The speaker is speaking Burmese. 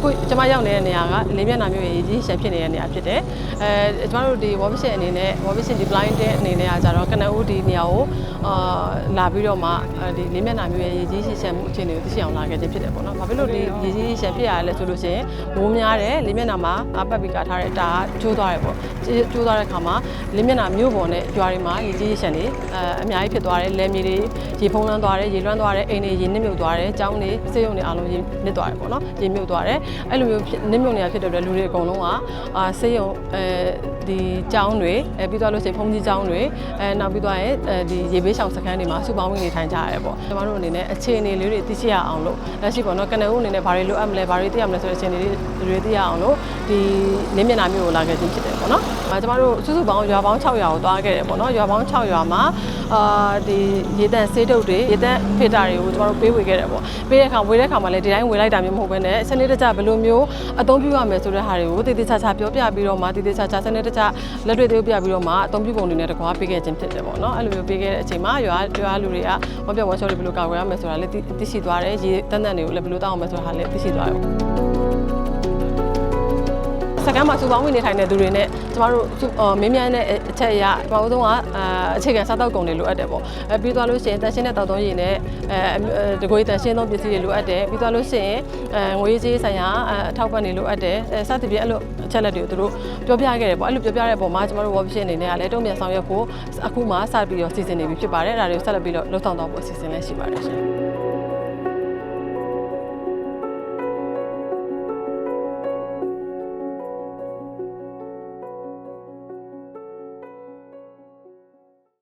အခုကျွန်မရောက်နေတဲ့နေရာကလေးမျက်နှာမျိုးရေးကြီးရှယ်ဖြစ်နေတဲ့နေရာဖြစ်တယ်ကျွန်တော်တို့ဒီ Warbishing အနေနဲ့ Warbishing Blind တဲ့အနေနဲ့ကကြတော့ကနဦးဒီနေရာကိုလာပြီးတော့မှဒီလေးမျက်နှာမျိုးရေးကြီးရှယ်မှုအခြေအနေကိုသိရှိအောင်လာခဲ့ခြင်းဖြစ်တယ်ပေါ့နော်။ဘာဖြစ်လို့ဒီရေးကြီးရှယ်ဖြစ်ရလဲဆိုလို့ရှိရင်မိုးများတယ်လေးမျက်နှာမှာပတ်ပြီးကာထားတဲ့တာကျိုးသွားတယ်ပေါ့။ကျိုးသွားတဲ့အခါမှာလေးမျက်နှာမျိုးပေါ်နဲ့ကြွားတွေမှာရေးကြီးရှယ်နေအများကြီးဖြစ်သွားတယ်။လယ်မြေတွေရေဖုံးလွှမ်းသွားတယ်ရေလွှမ်းသွားတယ်အိမ်တွေရေနစ်မြုပ်သွားတယ်။ကျောင်းတွေစေယုံတွေအားလုံးရေနစ်သွားတယ်ပေါ့နော်။ရေမြုပ်သွားတယ်။အဲ့လိုမျိုးနစ်မြုပ်နေတာဖြစ်တဲ့အတွက်လူတွေအကုန်လုံးကစေယုံဒီကျောင်းတွေပြီးသွားလို့ရှိရင်ဖုံးကြီးကျောင်းတွေနောက်ပြီးသွားရင်ဒီရေဘေးရှောင်စခန်းတွေမှာစုပေါင်းဝင်နေထိုင်ကြရတယ်ပေါ့ကျွန်တော်တို့အနေနဲ့အခြေအနေလေးတွေသိရှိရအောင်လို့လက်ရှိပေါ့နော်ကနဦးအနေနဲ့ဘာတွေလိုအပ်မလဲဘာတွေသိရမလဲဆိုတဲ့အခြေအနေတွေသိရအောင်လို့ဒီလေးမျက်နှာမျိုးကိုလာခဲ့ခြင်းဖြစ်တယ်ပေါ့နော်ကျွန်တော်တို့စုစုပေါင်းရွာပေါင်း600ကိုသွားခဲ့တယ်ပေါ့နော်ရွာပေါင်း6ရွာမှာဒီရေတန့်ဆေးတုပ်တွေရေတန့်ဖေတာတွေကိုကျွန်တော်တို့ပေးဝေခဲ့တယ်ပေါ့ပေးတဲ့အခါဝေတဲ့အခါမှာလည်းဒီတိုင်းဝေလိုက်တာမျိုးမဟုတ်ဘဲနဲ့စနစ်တကျဘယ်လိုမျိုးအသုံးပြုရမယ်ဆိုတဲ့ဟာတွေကိုတည်တည်ချာချာပြောပြပြီးတော့မှတည်တည်ချာချာစနစ်တကျလက်တွေ့သေးပြပြီးတော့မှအသုံးပြုပုံတွေနဲ့တကွာပေးခဲ့ခြင်းဖြစ်တယ်ပေါ့နော်အဲ့လိုမျိုးပေးခဲ့တဲ့အချိန်မှာရွာလူတွေကဝမ်းပြောင်းဝမ်းလျှောတွေဘယ်လိုကာကွယ်ရမယ်ဆိုတာလည်းသိရှိသွားတယ်ရေတန့်တွေကိုလည်းဘယ်လိုတောင်းအောင်မယ်ဆိုတာလည်းသိရှိသွားတယ်စကမ်းမှာစုပေါင်းဝင်နေထိုင်တဲ့သူတွေနဲ့ကျမတို့မင်းမြန်းတဲ့အချက်အရပထမဆုံးကအခြေခံစားတောက်ကုန်တွေလိုအပ်တယ်ပေါ့ပြီးသွားလို့ရှိရင်တန်ရှင်းတဲ့တောက်သုံးရည်နဲ့တကွေးတန်ရှင်းသုံးပစ္စည်းတွေလိုအပ်တယ်ပြီးသွားလို့ရှိရင်ငွေကြေးဆိုင်ရာအထောက်ပံ့တွေလိုအပ်တယ်စသဖြင့်အဲ့လိုအချက်လက်တွေကိုသူတို့ပြောပြခဲ့တယ်ပေါ့အဲ့လိုပြောပြတဲ့ပုံမှာကျမတို့ Warbishing အနေနဲ့ကလည်းတုံ့ပြန်ဆောင်ရွက်ဖို့အခုမှစပြီးတော့စီစဉ်နေပြီဖြစ်ပါတယ်ဒါတွေကိုဆက်လက်ပြီးတော့လှုပ်ဆောင်သွားဖို့အစီအစဉ်လည်းရှိပါတယ်ရှင်